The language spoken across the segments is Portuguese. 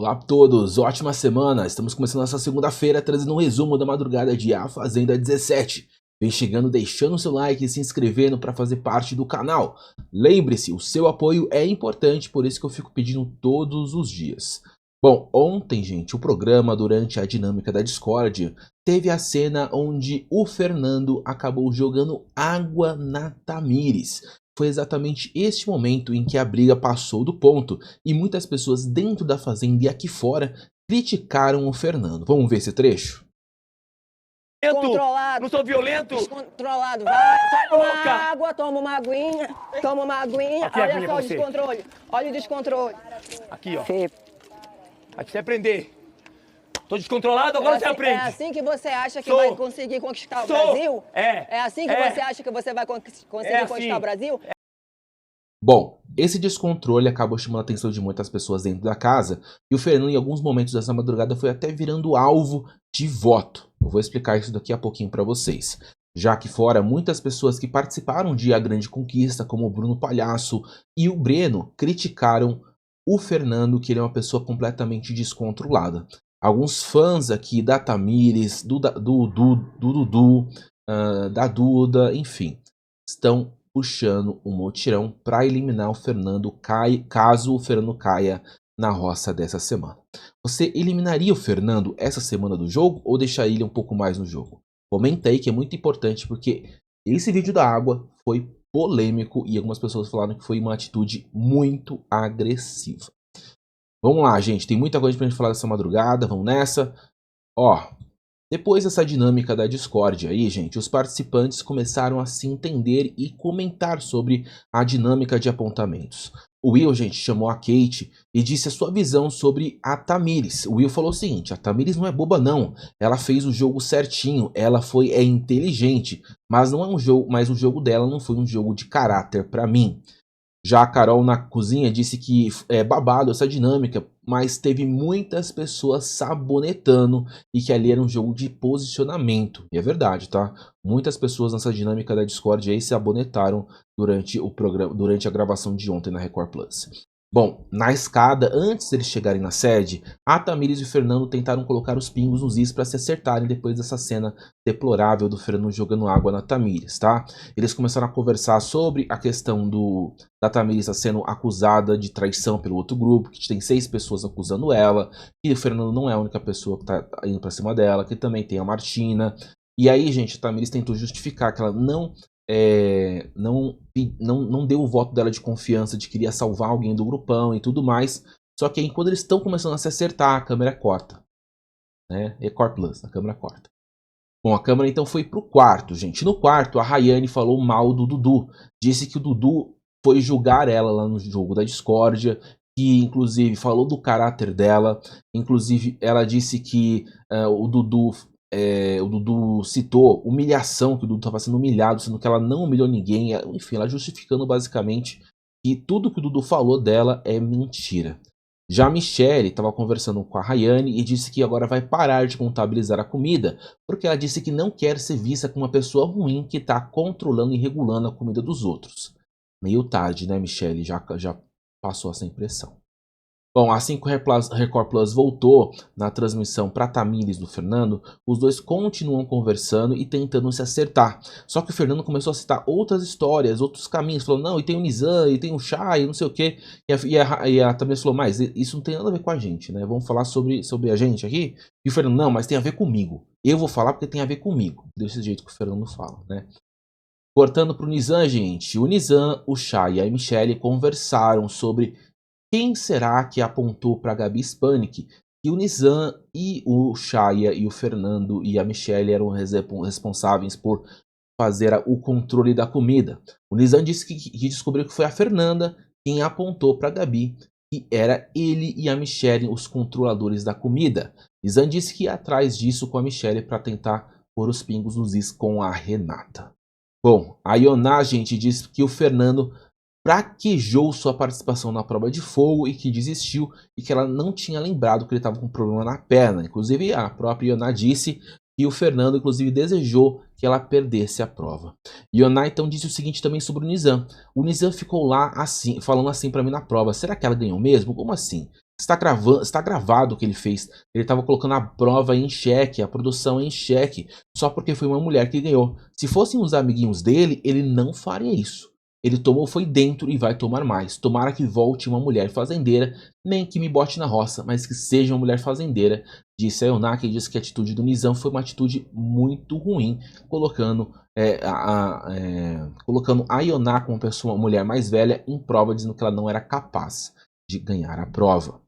Olá a todos, ótima semana! Estamos começando essa segunda-feira trazendo um resumo da madrugada de A Fazenda 17. Vem chegando deixando o seu like e se inscrevendo para fazer parte do canal. Lembre-se, o seu apoio é importante, por isso que eu fico pedindo todos os dias. Bom, ontem, gente, o programa, durante a dinâmica da Discord, teve a cena onde o Fernando acabou jogando água na Tamires. Foi exatamente este momento em que a briga passou do ponto e muitas pessoas dentro da fazenda e aqui fora criticaram o Fernando. Vamos ver esse trecho? Controlado. Não sou violento? Descontrolado. Vai, toma louca. água, toma uma aguinha. Toma uma aguinha. Aqui a Olha aguinha só pra o você. descontrole. Olha o descontrole. Aqui, ó. Fê, Aqui você aprender. Tô descontrolado, agora você aprende. É assim que você acha que Sou. vai conseguir conquistar o Sou. Brasil? É. É assim que É. você acha que você vai conseguir assim. conquistar o Brasil? Bom, esse descontrole acabou chamando a atenção de muitas pessoas dentro da casa e o Fernando em alguns momentos dessa madrugada foi até virando alvo de voto. Eu vou explicar isso daqui a pouquinho para vocês. Já que fora, muitas pessoas que participaram de A Grande Conquista, como o Bruno Palhaço e o Breno, criticaram o Fernando, que ele é uma pessoa completamente descontrolada. Alguns fãs aqui da Tamires, do Dudu, da Duda, enfim, estão puxando um mutirão para eliminar o Fernando caso o Fernando caia na roça dessa semana. Você eliminaria o Fernando essa semana do jogo ou deixaria ele um pouco mais no jogo? Comenta aí que é muito importante porque esse vídeo da água foi polêmico e algumas pessoas falaram que foi uma atitude muito agressiva. Vamos lá, gente, tem muita coisa pra gente falar dessa madrugada, vamos nessa. Ó, depois dessa dinâmica da Discord aí, gente, os participantes começaram a se entender e comentar sobre a dinâmica de apontamentos. O Will, gente, chamou a Kate e disse a sua visão sobre a Tamires. O Will falou o seguinte: a Tamires não é boba não, ela fez o jogo certinho, ela é inteligente, mas não é um jogo, mas o jogo dela não foi um jogo de caráter pra mim. Já a Carol na cozinha disse que é babado essa dinâmica, mas teve muitas pessoas sabonetando e que ali era um jogo de posicionamento. E é verdade, tá? Muitas pessoas nessa dinâmica da Discord aí sabonetaram durante o programa, durante a gravação de ontem na Record Plus. Bom, na escada, antes deles chegarem na sede, a Tamires e o Fernando tentaram colocar os pingos nos is para se acertarem depois dessa cena deplorável do Fernando jogando água na Tamires, tá? Eles começaram a conversar sobre a questão da Tamires sendo acusada de traição pelo outro grupo, que tem 6 pessoas acusando ela, e o Fernando não é a única pessoa que tá indo pra cima dela, que também tem a Martina. E aí, gente, a Tamires tentou justificar que ela não deu o voto dela de confiança, de que queria salvar alguém do grupão e tudo mais. Só que aí, quando eles estão começando a se acertar, a câmera corta, né? Record Plus, a câmera corta. Bom, a câmera então foi pro quarto, gente. No quarto, a Rayane falou mal do Dudu. Disse que o Dudu foi julgar ela lá no jogo da discórdia, que inclusive falou do caráter dela. Inclusive, ela disse que o Dudu citou humilhação, que o Dudu estava sendo humilhado, sendo que ela não humilhou ninguém. Enfim, ela justificando basicamente que tudo que o Dudu falou dela é mentira. Já a Michelle estava conversando com a Rayane e disse que agora vai parar de contabilizar a comida, porque ela disse que não quer ser vista como uma pessoa ruim que está controlando e regulando a comida dos outros. Meio tarde, né, Michelle? Já passou essa impressão. Bom, assim que o Record Plus voltou na transmissão para Tamires do Fernando, os dois continuam conversando e tentando se acertar. Só que o Fernando começou a citar outras histórias, outros caminhos. Falou, não, e tem o Nizam, e tem o Chay, não sei o quê. E a Tamires falou, mas isso não tem nada a ver com a gente, né? Vamos falar sobre a gente aqui? E o Fernando, não, mas tem a ver comigo. Eu vou falar porque tem a ver comigo. Desse jeito que o Fernando fala, né? Cortando pro Nizam, gente. O Nizam, o Chay e a Michelle conversaram sobre quem será que apontou para Gabi Spanik que o Nizam e o Chaya e o Fernando e a Michelle eram responsáveis por fazer o controle da comida? O Nizam disse que descobriu que foi a Fernanda quem apontou para Gabi que era ele e a Michelle os controladores da comida. Nizam disse que ia atrás disso com a Michelle para tentar pôr os pingos nos is com a Renata. Bom, a Ioná, gente, disse que o Fernando fraquejou sua participação na prova de fogo e que desistiu e que ela não tinha lembrado que ele estava com problema na perna. Inclusive, a própria Ioná disse que o Fernando, inclusive, desejou que ela perdesse a prova. Ioná, então, disse o seguinte também sobre o Nizam. O Nizam ficou lá assim, falando assim para mim na prova. Será que ela ganhou mesmo? Como assim? Está gravado o que ele fez. Ele estava colocando a prova em xeque, a produção em xeque, só porque foi uma mulher que ganhou. Se fossem os amiguinhos dele, ele não faria isso. Ele tomou, foi dentro e vai tomar mais. Tomara que volte uma mulher fazendeira, nem que me bote na roça, mas que seja uma mulher fazendeira, disse a Eoná, e disse que a atitude do Nizam foi uma atitude muito ruim, colocando a Eoná como uma mulher mais velha em prova, dizendo que ela não era capaz de ganhar a prova.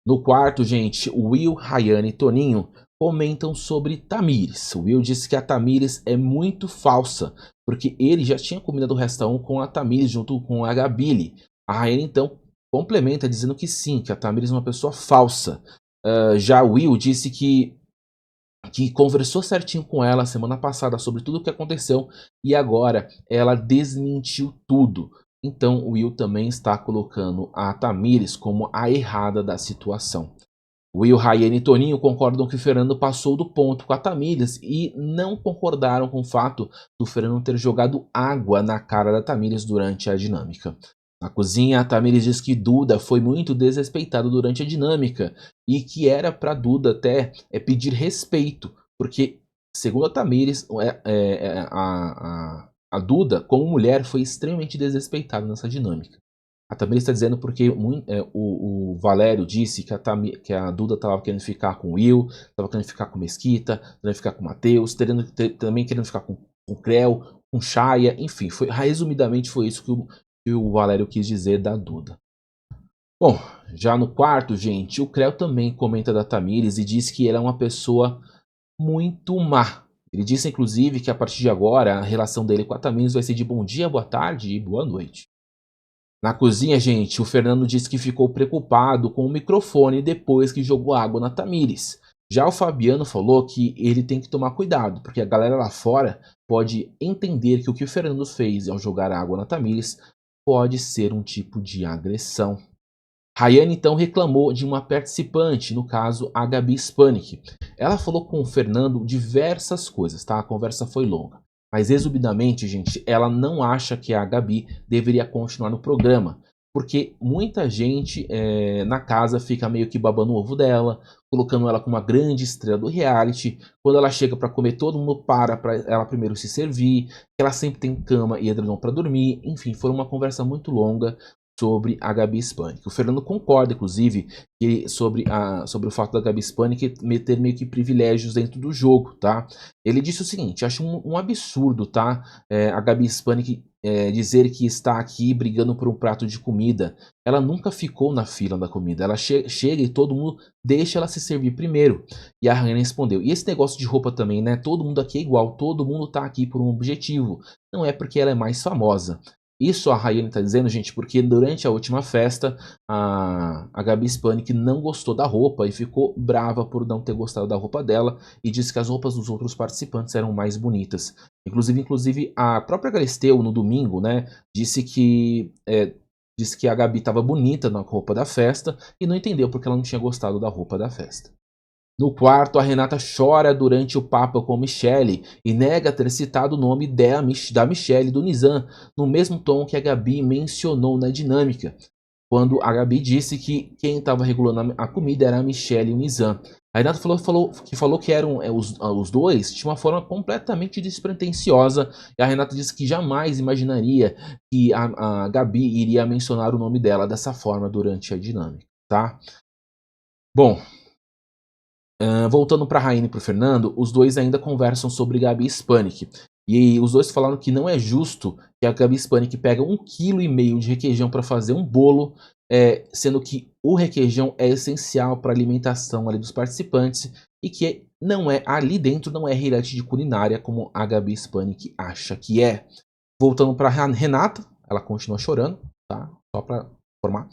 No quarto, gente, Will, Rayane e Toninho comentam sobre Tamires. O Will disse que a Tamires é muito falsa, porque ele já tinha combinado o resta 1 com a Tamires junto com a Gabi. A Rayane então complementa dizendo que sim, que a Tamires é uma pessoa falsa. Já o Will disse que conversou certinho com ela semana passada sobre tudo o que aconteceu e agora ela desmentiu tudo. Então o Will também está colocando a Tamires como a errada da situação. Will, Rayane e Toninho concordam que o Fernando passou do ponto com a Tamires e não concordaram com o fato do Fernando ter jogado água na cara da Tamires durante a dinâmica. Na cozinha, a Tamires diz que Duda foi muito desrespeitado durante a dinâmica e que era para Duda até pedir respeito, porque, segundo a Tamires, a Duda, como mulher, foi extremamente desrespeitada nessa dinâmica. A Tamires está dizendo porque o Valério disse que a Duda estava querendo ficar com o Will, estava querendo ficar com Mesquita, querendo ficar com o Matheus, também querendo ficar com o Creu, com Chaya, enfim, resumidamente foi isso que o Valério quis dizer da Duda. Bom, já no quarto, gente, o Creu também comenta da Tamires e diz que ela é uma pessoa muito má. Ele disse, inclusive, que a partir de agora a relação dele com a Tamires vai ser de bom dia, boa tarde e boa noite. Na cozinha, gente, o Fernando disse que ficou preocupado com o microfone depois que jogou água na Tamires. Já o Fabiano falou que ele tem que tomar cuidado, porque a galera lá fora pode entender que o que o Fernando fez ao jogar água na Tamires pode ser um tipo de agressão. Rayane então reclamou de uma participante, no caso a Gabi Spanik. Ela falou com o Fernando diversas coisas, tá? A conversa foi longa. Mas resumidamente, gente, ela não acha que a Gabi deveria continuar no programa. Porque muita gente na casa fica meio que babando o ovo dela, colocando ela como uma grande estrela do reality. Quando ela chega para comer, todo mundo para ela primeiro se servir. Ela sempre tem cama e edredom para dormir. Enfim, foi uma conversa muito longa sobre a Gabi Spanik. O Fernando concorda, inclusive, sobre o fato da Gabi Spanik ter meio que privilégios dentro do jogo, tá? Ele disse o seguinte: acho um absurdo, tá? A Gabi Spanik dizer que está aqui brigando por um prato de comida. Ela nunca ficou na fila da comida. Ela chega e todo mundo deixa ela se servir primeiro. E a Rayane respondeu: e esse negócio de roupa também, né? Todo mundo aqui é igual, todo mundo tá aqui por um objetivo. Não é porque ela é mais famosa. Isso a Rayane está dizendo, gente, porque durante a última festa a Gabi Spanik não gostou da roupa e ficou brava por não ter gostado da roupa dela e disse que as roupas dos outros participantes eram mais bonitas. Inclusive a própria Galisteu no domingo, né, disse que a Gabi estava bonita na roupa da festa e não entendeu porque ela não tinha gostado da roupa da festa. No quarto, a Renata chora durante o papo com Michelle e nega ter citado o nome da Michelle do Nizam, no mesmo tom que a Gabi mencionou na dinâmica, quando a Gabi disse que quem estava regulando a comida era a Michelle e o Nizam. A Renata falou que eram os dois de uma forma completamente despretensiosa, e a Renata disse que jamais imaginaria que a Gabi iria mencionar o nome dela dessa forma durante a dinâmica, tá? Bom, voltando para a Rayane e para o Fernando, os dois ainda conversam sobre Gabi Spanik. E os dois falaram que não é justo que a Gabi Spanik pega 1,5 kg de requeijão para fazer um bolo, sendo que o requeijão é essencial para a alimentação ali dos participantes e que ali dentro não é realidade de culinária como a Gabi Spanik acha que é. Voltando para a Renata, ela continua chorando, tá? Só para informar.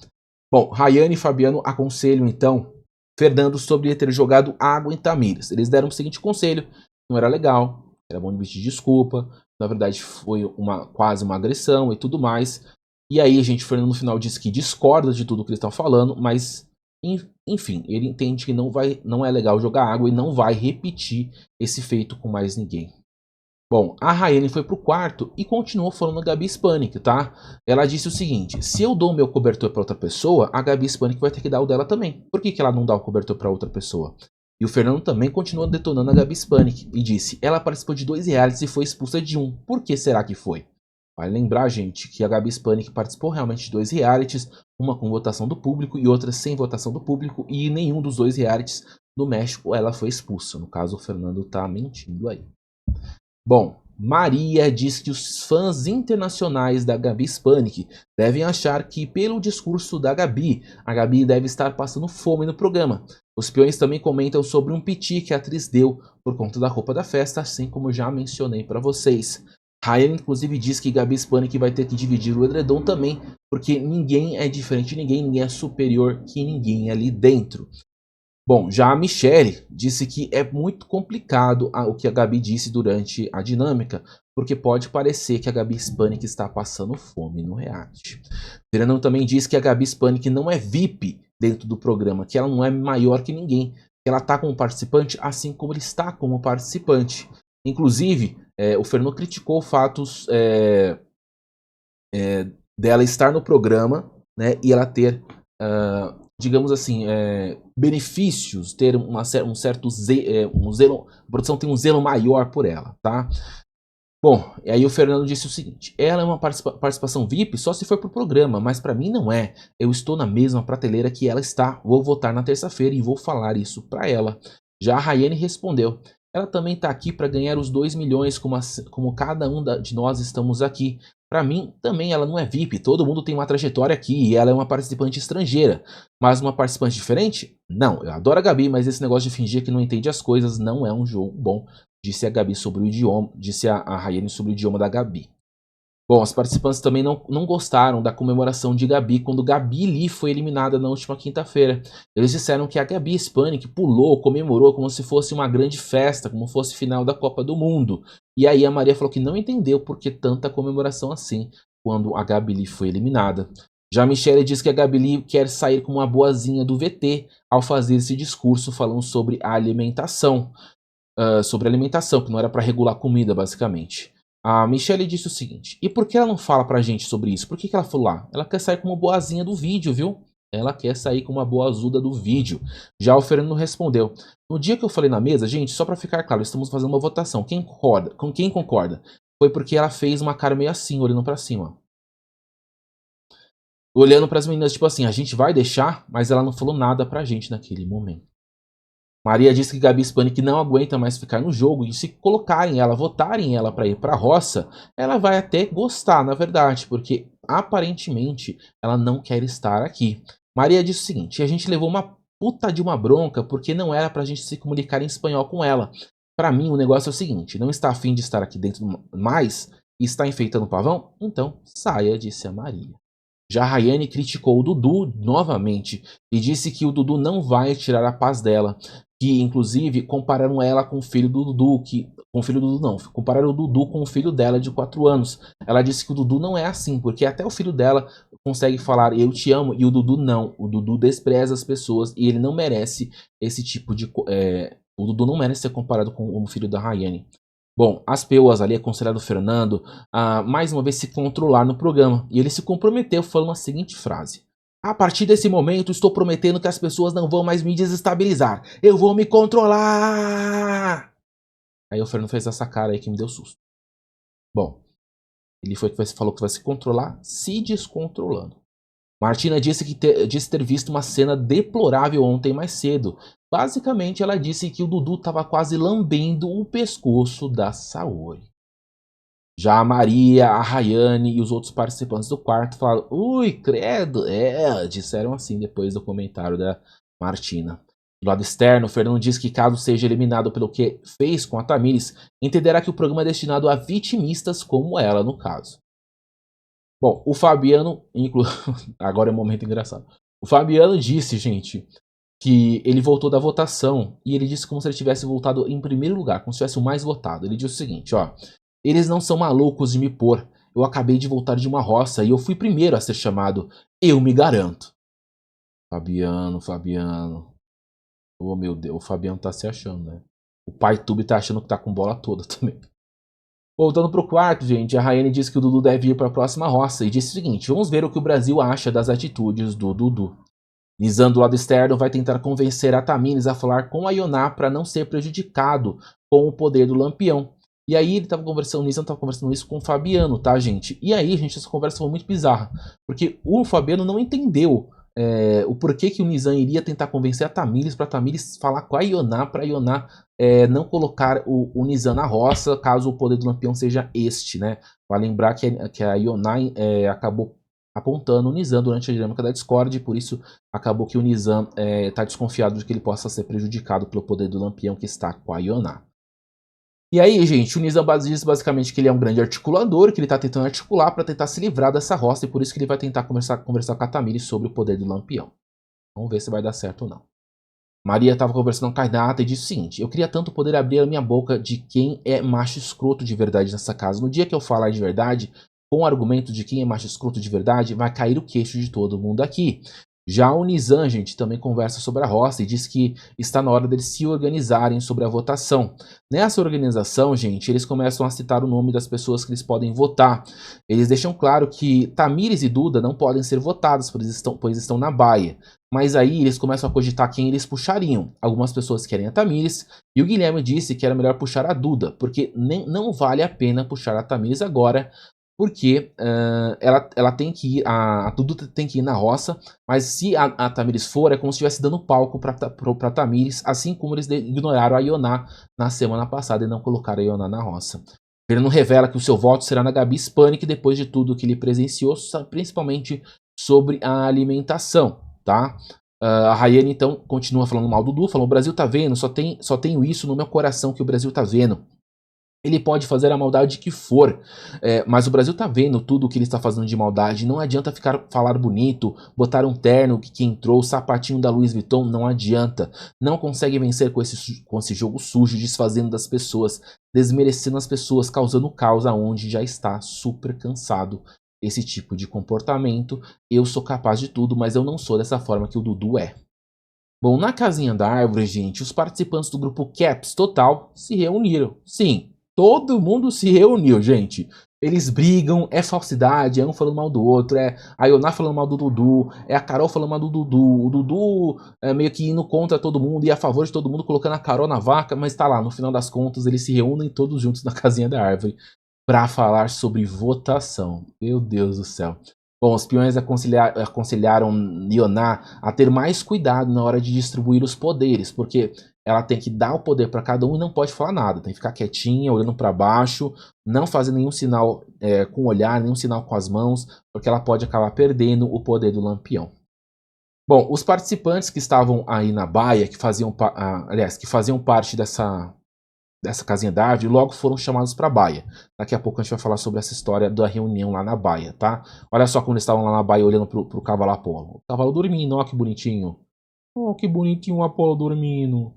Bom, Rayane e Fabiano aconselham então Fernando sobre ter jogado água em Tamires. Eles deram o seguinte conselho: não era legal, era bom de pedir desculpa, na verdade foi quase uma agressão e tudo mais. E aí, gente, o Fernando no final disse que discorda de tudo que eles estão falando, mas enfim, ele entende que não é legal jogar água e não vai repetir esse feito com mais ninguém. Bom, a Rayane foi pro quarto e continuou falando a Gabi Spanik, tá? Ela disse o seguinte: se eu dou o meu cobertor pra outra pessoa, a Gabi Spanik vai ter que dar o dela também. Por que ela não dá o cobertor pra outra pessoa? E o Fernando também continuou detonando a Gabi Spanik e disse: ela participou de 2 realities e foi expulsa de um. Por que será que foi? Vale lembrar, gente, que a Gabi Spanik participou realmente de 2 realities, uma com votação do público e outra sem votação do público, e em nenhum dos 2 realities no México ela foi expulsa. No caso, o Fernando tá mentindo aí. Bom, Maria diz que os fãs internacionais da Gabi Spanik devem achar que, pelo discurso da Gabi, a Gabi deve estar passando fome no programa. Os peões também comentam sobre um piti que a atriz deu por conta da roupa da festa, assim como já mencionei para vocês. Ryan inclusive diz que Gabi Spanik vai ter que dividir o edredom também, porque ninguém é diferente de ninguém, ninguém é superior que ninguém ali dentro. Bom, já a Michelle disse que é muito complicado o que a Gabi disse durante a dinâmica, porque pode parecer que a Gabi Spanik está passando fome no reality. Fernando também disse que a Gabi Spanik não é VIP dentro do programa, que ela não é maior que ninguém, que ela está como participante assim como ele está como participante. Inclusive, o Fernando criticou fatos dela estar no programa, né, e ela ter digamos assim, benefícios, ter um certo zelo, a produção tem um zelo maior por ela, tá? Bom, e aí o Fernando disse o seguinte: ela é uma participação VIP só se for pro programa, mas para mim não é. Eu estou na mesma prateleira que ela está, vou votar na terça-feira e vou falar isso para ela. Já a Rayane respondeu: ela também tá aqui para ganhar os 2 milhões, como cada um de nós estamos aqui. Para mim, também ela não é VIP, todo mundo tem uma trajetória aqui e ela é uma participante estrangeira. Mas uma participante diferente? Não, eu adoro a Gabi, mas esse negócio de fingir que não entende as coisas não é um jogo bom, disse a Gabi sobre o idioma, disse a Rayane sobre o idioma da Gabi. Bom, os participantes também não gostaram da comemoração de Gabi quando Gabi Lee foi eliminada na última quinta-feira. Eles disseram que a Gabi Spanik pulou, comemorou como se fosse uma grande festa, como fosse final da Copa do Mundo. E aí a Maria falou que não entendeu por que tanta comemoração assim quando a Gabi Lee foi eliminada. Já a Michelle diz que a Gabi Lee quer sair como uma boazinha do VT ao fazer esse discurso falando sobre a alimentação. Que não era para regular comida, basicamente. A Michelle disse o seguinte: e por que ela não fala pra gente sobre isso? Por que ela falou lá? Ela quer sair como boazinha do vídeo, viu? Ela quer sair como uma boa azuda do vídeo. Já o Fernando respondeu: no dia que eu falei na mesa, gente, só pra ficar claro, estamos fazendo uma votação. Quem concorda? Com quem concorda? Foi porque ela fez uma cara meio assim, olhando pra cima. Olhando pras meninas, tipo assim, a gente vai deixar, mas ela não falou nada pra gente naquele momento. Maria disse que Gabi Spanik não aguenta mais ficar no jogo e se colocarem ela, votarem ela para ir para a roça, ela vai até gostar, na verdade, porque aparentemente ela não quer estar aqui. Maria disse o seguinte: a gente levou uma puta de uma bronca porque não era pra gente se comunicar em espanhol com ela. Para mim o negócio é o seguinte: não está afim de estar aqui dentro mais e está enfeitando o pavão? Então saia, disse a Maria. Já a Rayane criticou o Dudu novamente e disse que o Dudu não vai tirar a paz dela, que inclusive compararam ela com o filho do Dudu, com o filho do Dudu não, compararam o Dudu com o filho dela de 4 anos. Ela disse que o Dudu não é assim, porque até o filho dela consegue falar eu te amo e o Dudu não. O Dudu despreza as pessoas e ele não merece esse tipo de o Dudu não merece ser comparado com o filho da Rayane. Bom, as peoas ali aconselharam o Fernando a mais uma vez se controlar no programa. E ele se comprometeu falando a seguinte frase: a partir desse momento estou prometendo que as pessoas não vão mais me desestabilizar. Eu vou me controlar! Aí o Fernando fez essa cara aí que me deu susto. Bom, ele falou que vai se controlar se descontrolando. Martina disse ter visto uma cena deplorável ontem mais cedo. Basicamente, ela disse que o Dudu estava quase lambendo o pescoço da Saori. Já a Maria, a Rayane e os outros participantes do quarto falaram: ui, credo, disseram assim depois do comentário da Martina. Do lado externo, o Fernando diz que caso seja eliminado pelo que fez com a Tamires, entenderá que o programa é destinado a vitimistas como ela, no caso. Bom, o Fabiano, agora é um momento engraçado. O Fabiano disse, gente, que ele voltou da votação e ele disse como se ele tivesse voltado em primeiro lugar, como se tivesse o mais votado. Ele disse o seguinte, ó: eles não são malucos de me pôr. Eu acabei de voltar de uma roça e eu fui primeiro a ser chamado. Eu me garanto. Fabiano. Oh, meu Deus, o Fabiano tá se achando, né? O pai Tube tá achando que tá com bola toda também. Voltando pro quarto, gente, a Rayane disse que o Dudu deve ir para a próxima roça e disse o seguinte: vamos ver o que o Brasil acha das atitudes do Dudu. Nizam, do lado externo, vai tentar convencer a Tamires a falar com a Ioná para não ser prejudicado com o poder do Lampião. E aí ele tava conversando, o Nizam tava conversando isso com o Fabiano, tá, gente? E aí, gente, essa conversa foi muito bizarra, porque o Fabiano não entendeu o porquê que o Nizam iria tentar convencer a Tamires pra Tamires falar com a Ioná, pra Ioná não colocar o Nizam na roça, caso o poder do Lampião seja este, né? Vale lembrar que a Ioná acabou apontando o Nizam durante a dinâmica da Discord, e por isso acabou que o Nizam tá desconfiado de que ele possa ser prejudicado pelo poder do Lampião que está com a Ioná. E aí, gente, o Nizam diz basicamente que ele é um grande articulador, que ele tá tentando articular para tentar se livrar dessa roça, e por isso que ele vai tentar conversar com a Tamires sobre o poder do Lampião. Vamos ver se vai dar certo ou não. Maria estava conversando com a Renata e disse o seguinte: eu queria tanto poder abrir a minha boca de quem é macho escroto de verdade nessa casa. No dia que eu falar de verdade, com o argumento de quem é macho escroto de verdade, vai cair o queixo de todo mundo aqui. Já o Nizam, gente, também conversa sobre a roça e diz que está na hora deles se organizarem sobre a votação. Nessa organização, gente, eles começam a citar o nome das pessoas que eles podem votar. Eles deixam claro que Tamires e Duda não podem ser votadas, pois estão na baia. Mas aí eles começam a cogitar quem eles puxariam. Algumas pessoas querem a Tamires, e o Guilherme disse que era melhor puxar a Duda, porque não vale a pena puxar a Tamires agora, porque ela tem que ir, a Duda tem que ir na roça, mas se a Tamires for, é como se estivesse dando palco pra Tamires, assim como eles ignoraram a Ioná na semana passada e não colocaram a Ioná na roça. Ele não revela que o seu voto será na Gabi Spanik depois de tudo que ele presenciou, principalmente sobre a alimentação, tá? A Rayane então continua falando mal do Dudu, falando: o Brasil tá vendo, só tenho isso no meu coração que o Brasil tá vendo. Ele pode fazer a maldade que for, mas o Brasil tá vendo tudo o que ele está fazendo de maldade. Não adianta falar bonito, botar um terno que entrou, o sapatinho da Louis Vuitton, não adianta. Não consegue vencer com esse jogo sujo, desfazendo das pessoas, desmerecendo as pessoas, causando caos aonde já está super cansado esse tipo de comportamento. Eu sou capaz de tudo, mas eu não sou dessa forma que o Dudu é. Bom, na casinha da árvore, gente, os participantes do grupo Caps Total se reuniram. Sim, todo mundo se reuniu, gente. Eles brigam, é falsidade, é um falando mal do outro, é a Ioná falando mal do Dudu, é a Carol falando mal do Dudu. O Dudu é meio que indo contra todo mundo e a favor de todo mundo, colocando a Carol na vaca, mas tá lá, no final das contas, eles se reúnem todos juntos na casinha da árvore para falar sobre votação. Meu Deus do céu. Bom, os peões aconselharam Ioná a ter mais cuidado na hora de distribuir os poderes, porque ela tem que dar o poder para cada um e não pode falar nada. Tem que ficar quietinha, olhando para baixo, não fazer nenhum sinal com o olhar, nenhum sinal com as mãos, porque ela pode acabar perdendo o poder do Lampião. Bom, os participantes que estavam aí na baia, que faziam parte dessa casinha da árvore, logo foram chamados para a baia. Daqui a pouco a gente vai falar sobre essa história da reunião lá na baia, tá? Olha só como eles estavam lá na baia olhando pro cavalo Apolo. O cavalo dormindo, ó que bonitinho. Oh, que bonitinho o Apolo dormindo.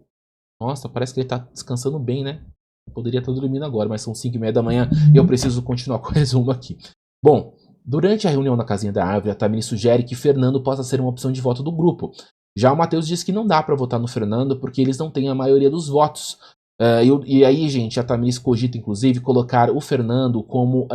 Nossa, parece que ele tá descansando bem, né? Eu poderia estar dormindo agora, mas são 5h30 da manhã e eu preciso continuar com o resumo aqui. Bom, durante a reunião na casinha da árvore, a Tamires sugere que Fernando possa ser uma opção de voto do grupo. Já o Matheus diz que não dá para votar no Fernando porque eles não têm a maioria dos votos. E aí, gente, a Tamires cogita, inclusive, colocar o Fernando como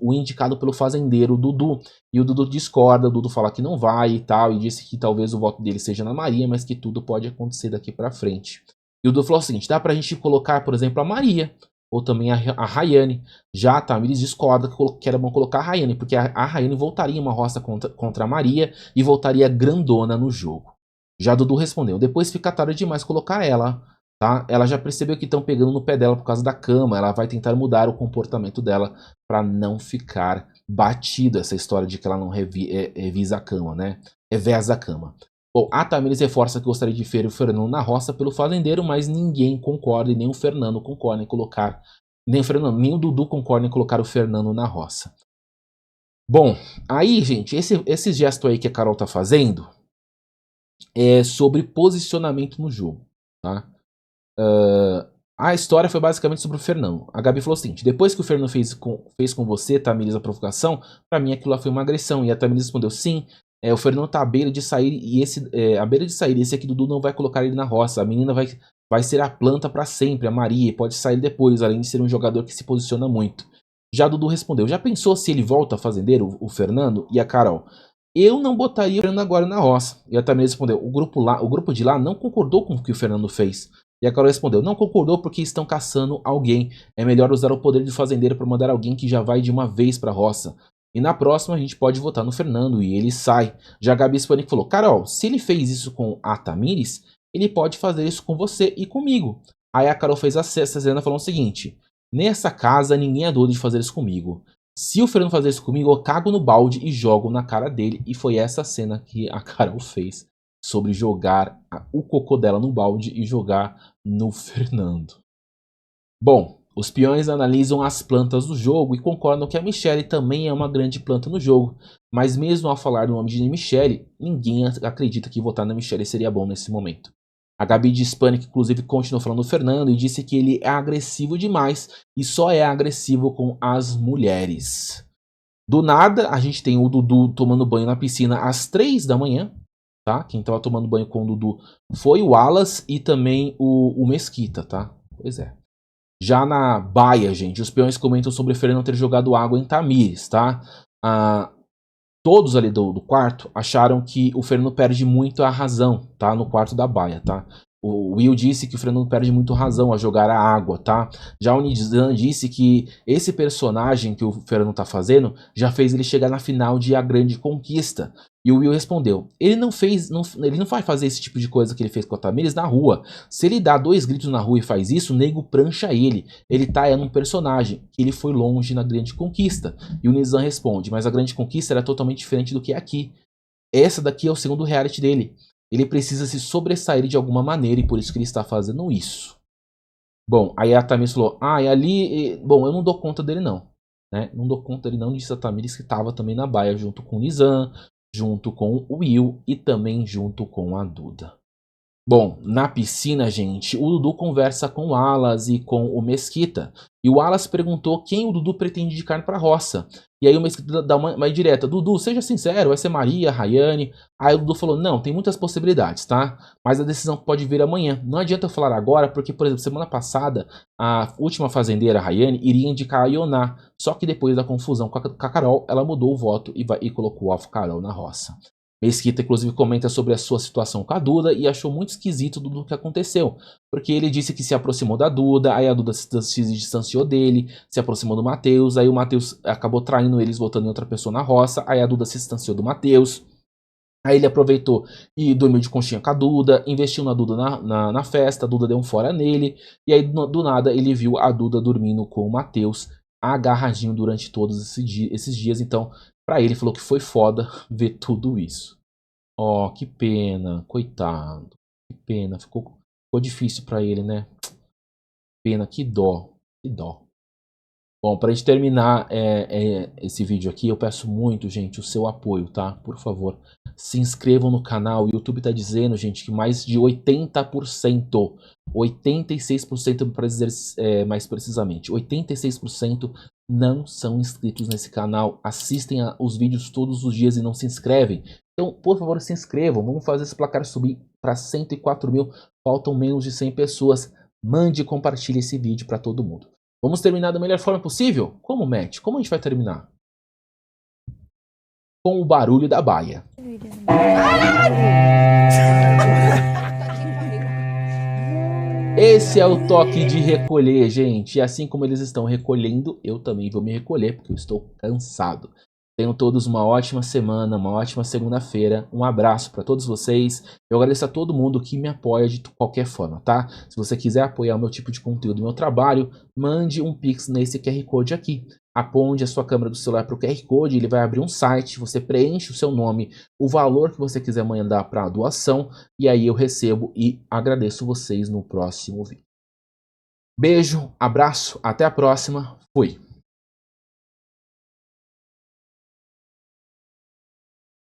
o indicado pelo fazendeiro Dudu. E o Dudu discorda, o Dudu fala que não vai e tal, e disse que talvez o voto dele seja na Maria, mas que tudo pode acontecer daqui pra frente. E o Dudu falou o seguinte: dá pra gente colocar, por exemplo, a Maria, ou também a Rayane. Já a Tamires discorda que era bom colocar a Rayane, porque a Rayane voltaria uma roça contra a Maria e voltaria grandona no jogo. Já Dudu respondeu: depois fica tarde demais colocar ela. Tá? Ela já percebeu que estão pegando no pé dela por causa da cama. Ela vai tentar mudar o comportamento dela para não ficar batido, essa história de que ela não revisa a cama, né? Reveza a cama. Bom, a Tamires reforça que gostaria de ver o Fernando na roça pelo fazendeiro, mas ninguém concorda e nem o Fernando concorda em colocar. Nem o Dudu concorda em colocar o Fernando na roça. Bom, aí, gente, esse gesto aí que a Carol tá fazendo é sobre posicionamento no jogo, tá? A história foi basicamente sobre o Fernando. A Gabi falou o seguinte: depois que o Fernando fez com você, Tamires, a provocação, pra mim aquilo lá foi uma agressão. E a Tamires respondeu: sim, o Fernando tá à beira de sair e esse aqui Dudu não vai colocar ele na roça. A menina vai ser a planta para sempre, a Maria, pode sair depois, além de ser um jogador que se posiciona muito. Já Dudu respondeu, já pensou se ele volta a fazendeiro, o Fernando? E a Carol, eu não botaria o Fernando agora na roça. E a Tamires respondeu, o grupo de lá não concordou com o que o Fernando fez. E a Carol respondeu, não concordou porque estão caçando alguém. É melhor usar o poder de fazendeiro para mandar alguém que já vai de uma vez para a roça. E na próxima a gente pode votar no Fernando e ele sai. Já a Gabi Spanik falou, Carol, se ele fez isso com a Tamires, ele pode fazer isso com você e comigo. Aí a Carol fez a cena falando o seguinte, nessa casa ninguém é doido de fazer isso comigo. Se o Fernando fazer isso comigo, eu cago no balde e jogo na cara dele. E foi essa cena que a Carol fez sobre jogar o cocô dela no balde e jogar no Fernando. Bom, os peões analisam as plantas do jogo e concordam que a Michelle também é uma grande planta no jogo. Mas mesmo ao falar do nome de Michelle, ninguém acredita que votar na Michelle seria bom nesse momento. A Gabi de Hispanic, inclusive, continuou falando do Fernando e disse que ele é agressivo demais e só é agressivo com as mulheres. Do nada, a gente tem o Dudu tomando banho na piscina às 3 da manhã. Tá? Quem estava tomando banho com o Dudu foi o Wallace e também o Mesquita. Tá? Pois é. Já na baia, gente, os peões comentam sobre o Fernando ter jogado água em Tamires. Tá? Todos ali do quarto acharam que o Fernando perde muito a razão, tá? No quarto da baia, tá? O Will disse que o Fernando perde muito razão a jogar a água, tá? Já o Nizam disse que esse personagem que o Fernando tá fazendo já fez ele chegar na final de A Grande Conquista. E o Will respondeu, ele não vai fazer esse tipo de coisa que ele fez com a Tamires na rua. Se ele dá 2 gritos na rua e faz isso, o nego prancha ele. Ele tá num personagem, que ele foi longe na Grande Conquista. E o Nizam responde, mas a Grande Conquista era totalmente diferente do que é aqui. Essa daqui é o segundo reality dele. Ele precisa se sobressair de alguma maneira e por isso que ele está fazendo isso. Bom, aí a Tamires falou, e ali, bom, eu não dou conta dele não. Né? Não dou conta dele não, disse a Tamires que estava também na baia junto com o Nizam, junto com o Will e também junto com a Duda. Bom, na piscina, gente, o Dudu conversa com o Wallace e com o Mesquita. E o Wallace perguntou quem o Dudu pretende indicar para a roça. E aí o Mesquita dá uma direta. Dudu, seja sincero, vai ser Maria, Rayane. Aí o Dudu falou, não, tem muitas possibilidades, tá? Mas a decisão pode vir amanhã. Não adianta eu falar agora, porque, por exemplo, semana passada, a última fazendeira, Rayane, iria indicar a Ioná. Só que depois da confusão com a Carol, ela mudou o voto e colocou a Carol na roça. Mesquita, inclusive, comenta sobre a sua situação com a Duda e achou muito esquisito do que aconteceu. Porque ele disse que se aproximou da Duda, aí a Duda se distanciou dele, se aproximou do Matheus, aí o Matheus acabou traindo eles, voltando em outra pessoa na roça, aí a Duda se distanciou do Matheus. Aí ele aproveitou e dormiu de conchinha com a Duda, investiu na Duda na festa, a Duda deu um fora nele, e aí do nada ele viu a Duda dormindo com o Matheus, agarradinho durante todos esses dias, então... Pra ele, falou que foi foda ver tudo isso. Ó, que pena, coitado. Que pena, ficou difícil pra ele, né? Pena, que dó, que dó. Bom, pra gente terminar esse vídeo aqui, eu peço muito, gente, o seu apoio, tá? Por favor, se inscrevam no canal. O YouTube tá dizendo, gente, que mais de 80%, 86% para dizer mais precisamente, 86% não são inscritos nesse canal, assistem os vídeos todos os dias e não se inscrevem. Então, por favor, se inscrevam, vamos fazer esse placar subir para 104 mil, faltam menos de 100 pessoas. Mande e compartilhe esse vídeo para todo mundo. Vamos terminar da melhor forma possível? Como, Matt? Como a gente vai terminar? Com o barulho da baia. Esse é o toque de recolher, gente. E assim como eles estão recolhendo, eu também vou me recolher, porque eu estou cansado. Tenham todos uma ótima semana, uma ótima segunda-feira. Um abraço para todos vocês. Eu agradeço a todo mundo que me apoia de qualquer forma, tá? Se você quiser apoiar o meu tipo de conteúdo, o meu trabalho, mande um Pix nesse QR Code aqui. Aponte a sua câmera do celular para o QR Code, ele vai abrir um site, você preenche o seu nome, o valor que você quiser mandar para a doação, e aí eu recebo e agradeço vocês no próximo vídeo. Beijo, abraço, até a próxima, fui!